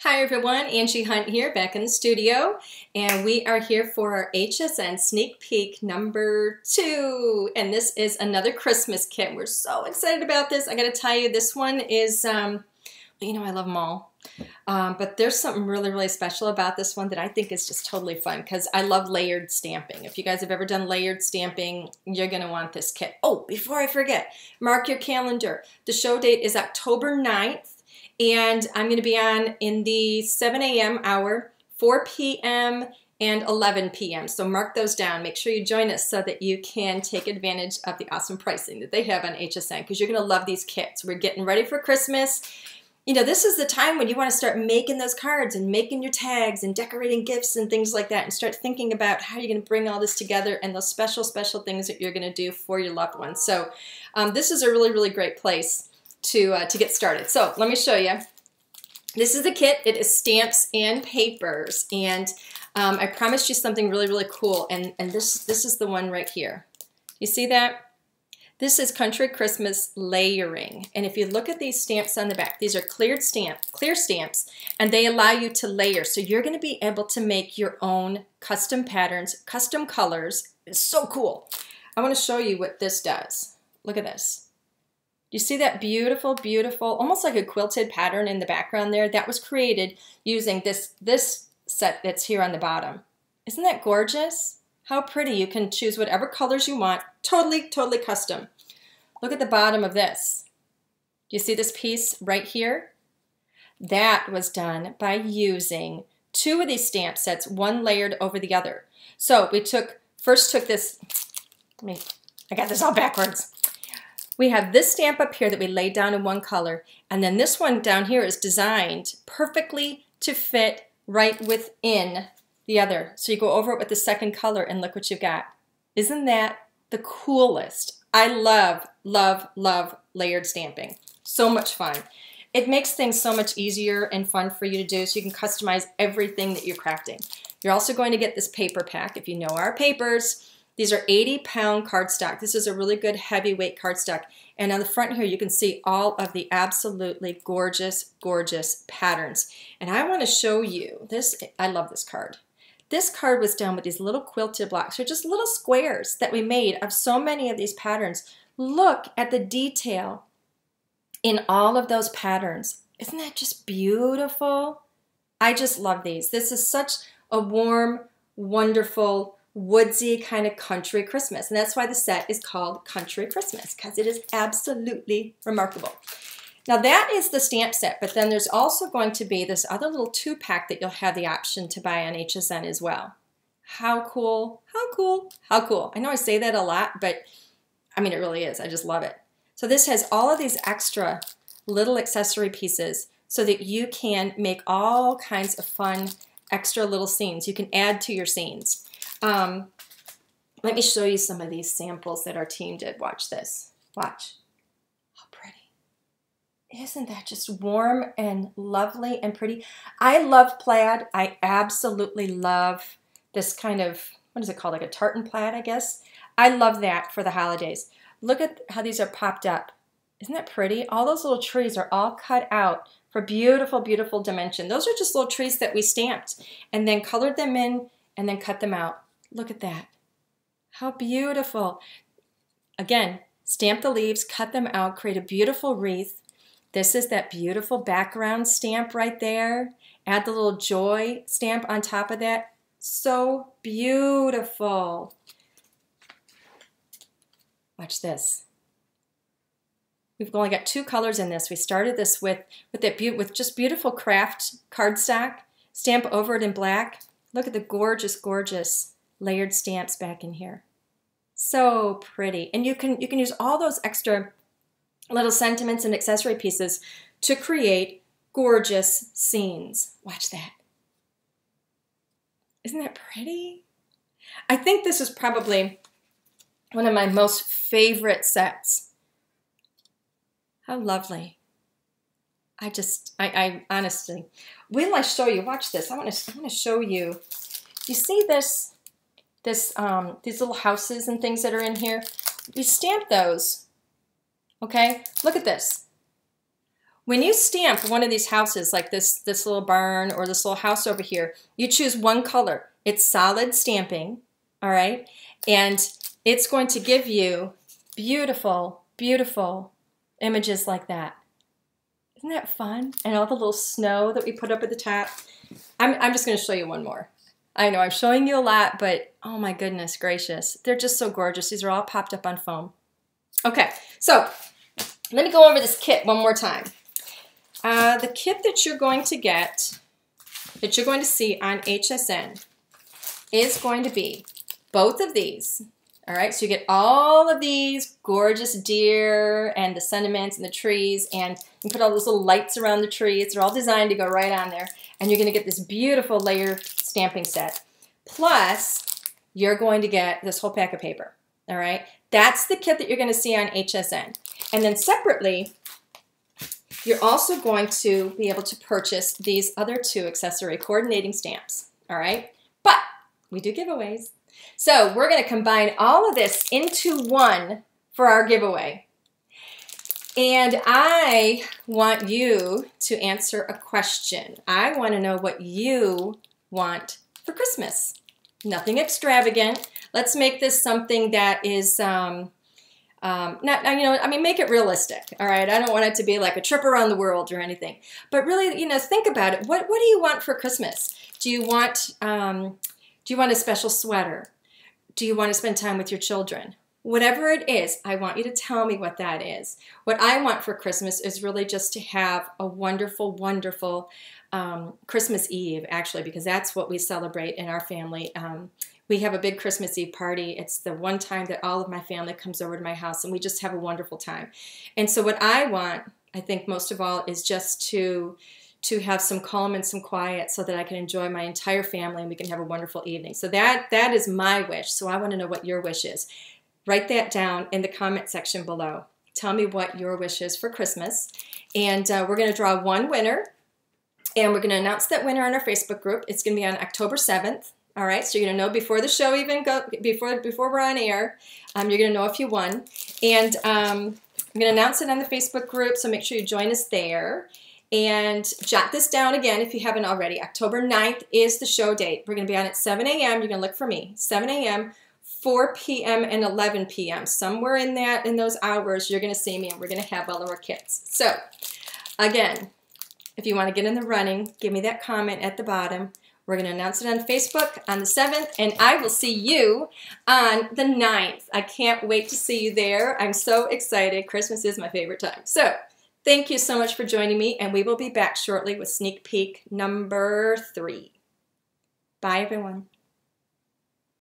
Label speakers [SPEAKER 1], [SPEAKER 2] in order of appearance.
[SPEAKER 1] Hi everyone, Angie Hunt here, back in the studio, and we are here for our HSN sneak peek number 2, and this is another Christmas kit. We're so excited about this. I gotta tell you, this one is, you know I love them all, but there's something really special about this one that I think is just totally fun because I love layered stamping. If you guys have ever done layered stamping, you're gonna want this kit. Oh, before I forget, mark your calendar. The show date is October 9th. And I'm going to be on in the 7 a.m. hour, 4 p.m., and 11 p.m. So mark those down. Make sure you join us so that you can take advantage of the awesome pricing that they have on HSN because you're going to love these kits. We're getting ready for Christmas. You know, this is the time when you want to start making those cards and making your tags and decorating gifts and things like that and start thinking about how you're going to bring all this together and those special things that you're going to do for your loved ones. So this is a really great place to get started. So let me show you. This is the kit. It is stamps and papers, and I promised you something really cool, and this is the one right here. You see that? This is Country Christmas layering, and if you look at these stamps on the back, these are clear stamps, and they allow you to layer. So you're going to be able to make your own custom patterns, custom colors. It's so cool. I want to show you what this does. Look at this. You see that beautiful, almost like a quilted pattern in the background there? That was created using this set that's here on the bottom. Isn't that gorgeous? How pretty. You can choose whatever colors you want. Totally custom. Look at the bottom of this. Do you see this piece right here? That was done by using 2 of these stamp sets, one layered over the other. So we first took this, I got this all backwards. We have this stamp up here that we laid down in one color, and then this one down here is designed perfectly to fit right within the other. So you go over it with the second color and look what you've got. Isn't that the coolest? I love layered stamping. So much fun. It makes things so much easier and fun for you to do so you can customize everything that you're crafting. You're also going to get this paper pack. If you know our papers, these are 80-pound cardstock. This is a really good heavyweight cardstock. And on the front here, you can see all of the absolutely gorgeous patterns. And I want to show you this. I love this card. This card was done with these little quilted blocks. They're just little squares that we made of so many of these patterns. Look at the detail in all of those patterns. Isn't that just beautiful? I just love these. This is such a warm, wonderful, woodsy kind of country Christmas. And that's why the set is called Country Christmas, because it is absolutely remarkable. Now that is the stamp set, but then there's also going to be this other little 2-pack that you'll have the option to buy on HSN as well. How cool, how cool, how cool. I know I say that a lot, but I mean, it really is. I just love it. So this has all of these extra little accessory pieces so that you can make all kinds of fun extra little scenes. You can add to your scenes. Let me show you some of these samples that our team did. Watch this. Watch. How pretty. Isn't that just warm and lovely and pretty? I love plaid. I absolutely love this kind of, what is it called? Like a tartan plaid, I guess. I love that for the holidays. Look at how these are popped up. Isn't that pretty? All those little trees are all cut out for beautiful dimension. Those are just little trees that we stamped and then colored them in and then cut them out. Look at that. How beautiful. Again, stamp the leaves, cut them out, create a beautiful wreath. This is that beautiful background stamp right there. Add the little joy stamp on top of that. So beautiful. Watch this. We've only got 2 colors in this. We started this with just beautiful craft cardstock. Stamp over it in black. Look at the gorgeous layered stamps back in here. So pretty. And you can use all those extra little sentiments and accessory pieces to create gorgeous scenes. Watch that. Isn't that pretty? I think this is probably one of my most favorite sets. How lovely. I honestly, wait till I show you. Watch this. I want to show you. You see these little houses and things that are in here? We stamped those. Okay, look at this. When you stamp one of these houses, like this little barn or this little house over here, you choose one color. It's solid stamping, all right? And it's going to give you beautiful, beautiful images like that. Isn't that fun? And all the little snow that we put up at the top. I'm just going to show you one more. I know I'm showing you a lot, but oh my goodness gracious. They're just so gorgeous. These are all popped up on foam. Okay, so let me go over this kit one more time. The kit that you're going to get, that you're going to see on HSN, is going to be both of these. All right, so you get all of these gorgeous deer and the sentiments and the trees, and you put all those little lights around the trees. They're all designed to go right on there. And you're going to get this beautiful layer stamping set. Plus, you're going to get this whole pack of paper. All right, that's the kit that you're going to see on HSN. And then separately, you're also going to be able to purchase these other two accessory coordinating stamps. All right, but we do giveaways. So we're going to combine all of this into one for our giveaway. And I want you to answer a question. I want to know what you want for Christmas. Nothing extravagant. Let's make this something that is make it realistic. All right, I don't want it to be like a trip around the world or anything. But really, think about it. What do you want for Christmas? Do you want a special sweater? Do you want to spend time with your children? Whatever it is, I want you to tell me what that is. What I want for Christmas is really just to have a wonderful, wonderful Christmas Eve, actually, because that's what we celebrate in our family. We have a big Christmas Eve party. It's the one time that all of my family comes over to my house, and we just have a wonderful time. And so what I want, I think most of all, is just to have some calm and some quiet so that I can enjoy my entire family and we can have a wonderful evening. So that is my wish. So I want to know what your wish is. Write that down in the comment section below. Tell me what your wish is for Christmas. And we're going to draw one winner. And we're going to announce that winner on our Facebook group. It's going to be on October 7th. All right, so you're going to know before the show before we're on air. You're going to know if you won. And I'm going to announce it on the Facebook group, so make sure you join us there. And jot this down again if you haven't already. October 9th is the show date. We're going to be on at 7 a.m. You're going to look for me. 7 a.m., 4 p.m., and 11 p.m. Somewhere in those hours, you're going to see me, and we're going to have all of our kits. So, again, if you want to get in the running, give me that comment at the bottom. We're going to announce it on Facebook on the 7th, and I will see you on the 9th. I can't wait to see you there. I'm so excited. Christmas is my favorite time. So, thank you so much for joining me, and we will be back shortly with sneak peek number 3. Bye, everyone.